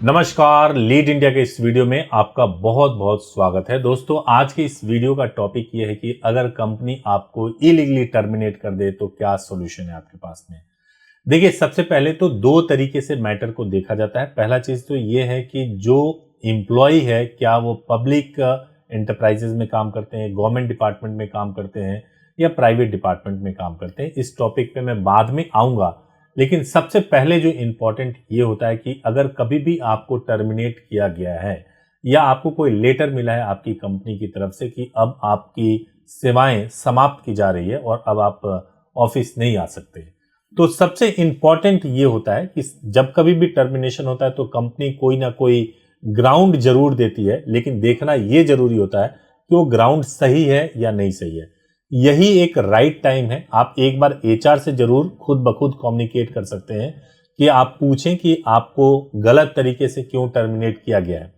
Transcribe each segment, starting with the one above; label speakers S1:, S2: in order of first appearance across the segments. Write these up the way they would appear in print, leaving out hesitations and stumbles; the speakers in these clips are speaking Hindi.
S1: नमस्कार, लीड इंडिया के इस वीडियो में आपका बहुत बहुत स्वागत है। दोस्तों, आज के इस वीडियो का टॉपिक ये है कि अगर कंपनी आपको इलीगली टर्मिनेट कर दे तो क्या सॉल्यूशन है आपके पास में। देखिए, सबसे पहले तो दो तरीके से मैटर को देखा जाता है। पहला चीज तो ये है कि जो एम्प्लॉय है, क्या वो पब्लिक एंटरप्राइजेज में काम करते हैं, गवर्नमेंट डिपार्टमेंट में काम करते हैं या प्राइवेट डिपार्टमेंट में काम करते हैं। इस टॉपिक पे मैं बाद में आऊंगा, लेकिन सबसे पहले जो इंपॉर्टेंट ये होता है कि अगर कभी भी आपको टर्मिनेट किया गया है या आपको कोई लेटर मिला है आपकी कंपनी की तरफ से कि अब आपकी सेवाएं समाप्त की जा रही है और अब आप ऑफिस नहीं आ सकते, तो सबसे इंपॉर्टेंट ये होता है कि जब कभी भी टर्मिनेशन होता है तो कंपनी कोई ना कोई ग्राउंड जरूर देती है, लेकिन देखना ये जरूरी होता है कि वो ग्राउंड सही है या नहीं सही है। यही एक राइट टाइम है। आप एक बार एचआर से जरूर खुद ब खुद कम्युनिकेट कर सकते हैं कि आप पूछें कि आपको गलत तरीके से क्यों टर्मिनेट किया गया है।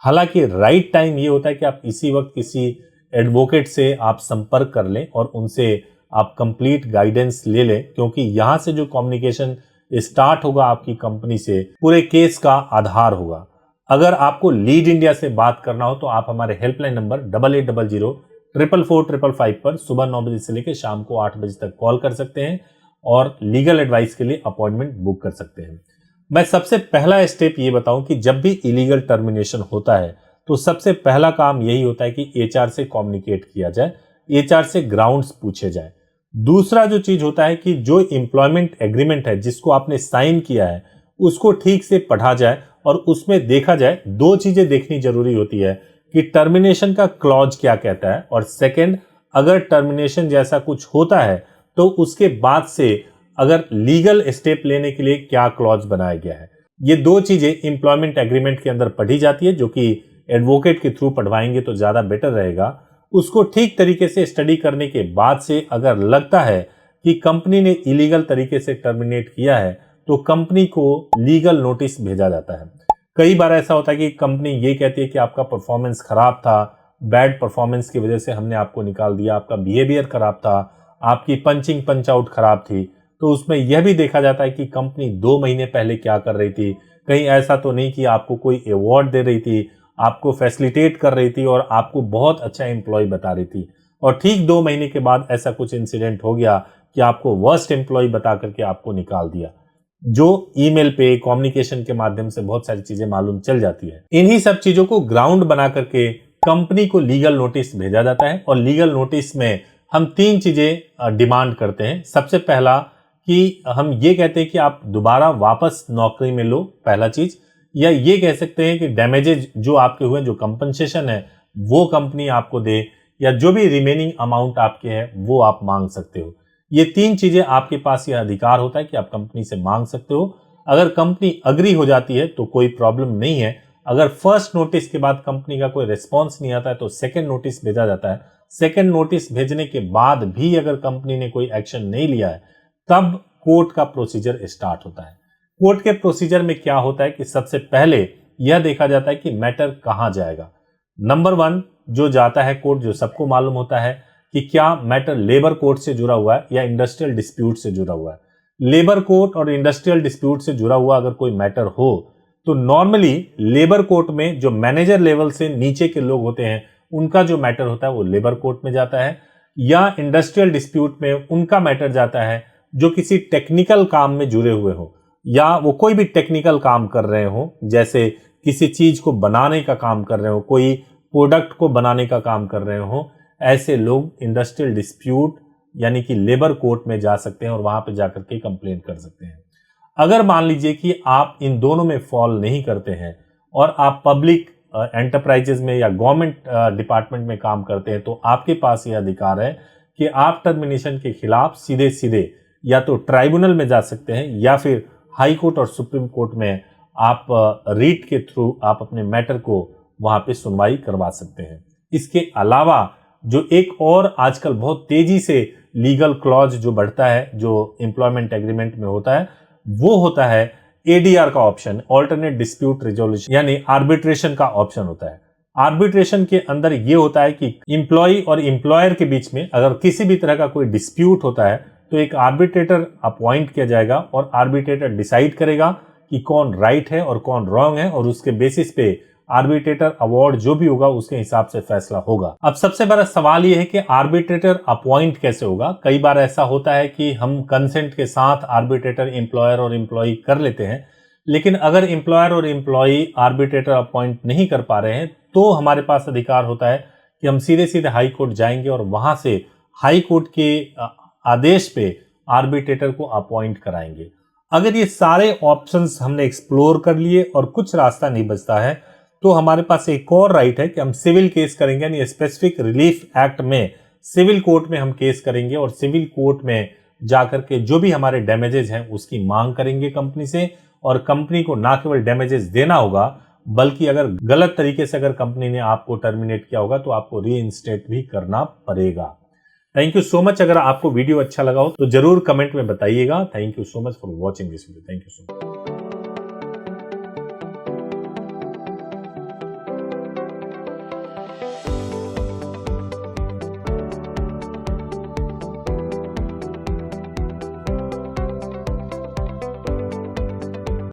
S1: हालांकि राइट टाइम ये होता है कि आप इसी वक्त किसी एडवोकेट से आप संपर्क कर लें और उनसे आप कंप्लीट गाइडेंस ले लें, क्योंकि यहां से जो कम्युनिकेशन स्टार्ट होगा आपकी कंपनी से पूरे केस का आधार होगा। अगर आपको लीड इंडिया से बात करना हो तो आप हमारे हेल्पलाइन नंबर 8800 444 555 पर सुबह 9 बजे से लेकर शाम को 8 बजे तक कॉल कर सकते हैं और लीगल एडवाइस के लिए अपॉइंटमेंट बुक कर सकते हैं। मैं सबसे पहला स्टेप ये बताऊं कि जब भी इलीगल टर्मिनेशन होता है तो सबसे पहला काम यही होता है कि एचआर से कम्युनिकेट किया जाए, एचआर से ग्राउंड्स पूछे जाए। दूसरा जो चीज होता है कि जो एम्प्लॉयमेंट एग्रीमेंट है जिसको आपने साइन किया है उसको ठीक से पढ़ा जाए और उसमें देखा जाए। दो चीजें देखनी जरूरी होती है कि टर्मिनेशन का क्लॉज क्या कहता है, और सेकंड, अगर टर्मिनेशन जैसा कुछ होता है तो उसके बाद से अगर लीगल स्टेप लेने के लिए क्या क्लॉज बनाया गया है। ये दो चीजें एम्प्लॉयमेंट एग्रीमेंट के अंदर पढ़ी जाती है, जो कि एडवोकेट के थ्रू पढ़वाएंगे तो ज्यादा बेटर रहेगा। उसको ठीक तरीके से स्टडी करने के बाद से अगर लगता है कि कंपनी ने इलीगल तरीके से टर्मिनेट किया है तो कंपनी को लीगल नोटिस भेजा जाता है। कई बार ऐसा होता है कि कंपनी ये कहती है कि आपका परफॉर्मेंस खराब था, बैड परफॉर्मेंस की वजह से हमने आपको निकाल दिया, आपका बिहेवियर खराब था, आपकी पंचिंग पंच आउट खराब थी। तो उसमें यह भी देखा जाता है कि कंपनी 2 महीने पहले क्या कर रही थी। कहीं ऐसा तो नहीं कि आपको कोई अवार्ड दे रही थी, आपको फैसिलिटेट कर रही थी और आपको बहुत अच्छा एम्प्लॉय बता रही थी, और ठीक 2 महीने के बाद ऐसा कुछ इंसिडेंट हो गया कि आपको वर्स्ट एम्प्लॉय बता करके आपको निकाल दिया। जो ईमेल पे कम्युनिकेशन के माध्यम से बहुत सारी चीजें मालूम चल जाती है। इन्हीं सब चीजों को ग्राउंड बना करके कंपनी को लीगल नोटिस भेजा जाता है, और लीगल नोटिस में हम 3 चीजें डिमांड करते हैं। सबसे पहला कि हम ये कहते हैं कि आप दोबारा वापस नौकरी में लो, पहला चीज, या ये कह सकते हैं कि डैमेजेज जो आपके हुए, जो कंपनसेशन है वो कंपनी आपको दे, या जो भी रिमेनिंग अमाउंट आपके है वो आप मांग सकते हो। ये 3 चीजें आपके पास यह अधिकार होता है कि आप कंपनी से मांग सकते हो। अगर कंपनी अग्री हो जाती है तो कोई प्रॉब्लम नहीं है। अगर फर्स्ट नोटिस के बाद कंपनी का कोई रिस्पॉन्स नहीं आता है तो सेकंड नोटिस भेजा जाता है। सेकंड नोटिस भेजने के बाद भी अगर कंपनी ने कोई एक्शन नहीं लिया है तब कोर्ट का प्रोसीजर स्टार्ट होता है। कोर्ट के प्रोसीजर में क्या होता है कि सबसे पहले यह देखा जाता है कि मैटर कहां जाएगा। नंबर 1 जो जाता है कोर्ट, जो सबको मालूम होता है कि क्या मैटर लेबर कोर्ट से जुड़ा हुआ है या इंडस्ट्रियल डिस्प्यूट से जुड़ा हुआ है। लेबर कोर्ट और इंडस्ट्रियल डिस्प्यूट से जुड़ा हुआ अगर कोई मैटर हो तो नॉर्मली लेबर कोर्ट में जो मैनेजर लेवल से नीचे के लोग होते हैं उनका जो मैटर होता है वो लेबर कोर्ट में जाता है, या इंडस्ट्रियल डिस्प्यूट में उनका मैटर जाता है जो किसी टेक्निकल काम में जुड़े हुए हो, या वो कोई भी टेक्निकल काम कर रहे हो, जैसे किसी चीज को बनाने का काम कर रहे हो, कोई प्रोडक्ट को बनाने का काम कर रहे हो। ऐसे लोग इंडस्ट्रियल डिस्प्यूट यानी कि लेबर कोर्ट में जा सकते हैं और वहां पे जाकर के कंप्लेन कर सकते हैं। अगर मान लीजिए कि आप इन दोनों में फॉल नहीं करते हैं और आप पब्लिक एंटरप्राइजेज में या गवर्नमेंट डिपार्टमेंट में काम करते हैं तो आपके पास यह अधिकार है कि आप टर्मिनेशन के खिलाफ सीधे सीधे या तो ट्राइब्यूनल में जा सकते हैं या फिर हाई कोर्ट और सुप्रीम कोर्ट में आप रीट के थ्रू आप अपने मैटर को वहां पे सुनवाई करवा सकते हैं। इसके अलावा जो एक और आजकल बहुत तेजी से लीगल क्लॉज जो बढ़ता है, जो एम्प्लॉयमेंट एग्रीमेंट में होता है, वो होता है एडीआर का ऑप्शन, ऑल्टरनेट डिस्प्यूट रिजोल्यूशन, यानी आर्बिट्रेशन का ऑप्शन होता है। आर्बिट्रेशन के अंदर ये होता है कि एम्प्लॉय और एम्प्लॉयर के बीच में अगर किसी भी तरह का कोई डिस्प्यूट होता है तो एक आर्बिट्रेटर अपॉइंट किया जाएगा और आर्बिट्रेटर डिसाइड करेगा कि कौन राइट है और कौन रॉन्ग है, और उसके बेसिस पे आर्बिट्रेटर अवार्ड जो भी होगा उसके हिसाब से फैसला होगा। अब सबसे बड़ा सवाल यह है कि आर्बिट्रेटर अपॉइंट कैसे होगा। कई बार ऐसा होता है कि हम कंसेंट के साथ आर्बिट्रेटर एम्प्लॉयर और एम्प्लॉय कर लेते हैं, लेकिन अगर एम्प्लॉयर और एम्प्लॉय आर्बिट्रेटर अपॉइंट नहीं कर पा रहे हैं तो हमारे पास अधिकार होता है कि हम सीधे सीधे हाई कोर्ट जाएंगे और वहां से हाई कोर्ट के आदेश पे आर्बिट्रेटर को अपॉइंट कराएंगे। अगर ये सारे ऑप्शंस हमने एक्सप्लोर कर लिए और कुछ रास्ता नहीं बचता है तो हमारे पास एक और राइट है कि हम सिविल केस करेंगे, यानी स्पेसिफिक रिलीफ एक्ट में सिविल कोर्ट में हम केस करेंगे और सिविल कोर्ट में जाकर के जो भी हमारे डैमेजेस हैं उसकी मांग करेंगे कंपनी से, और कंपनी को ना केवल डैमेजेस देना होगा बल्कि अगर गलत तरीके से अगर कंपनी ने आपको टर्मिनेट किया होगा तो आपको रीइंस्टेट भी करना पड़ेगा। Thank you so much. अगर आपको वीडियो अच्छा लगा हो तो जरूर कमेंट में बताइएगा। Thank you so much for watching this video. Thank you so much.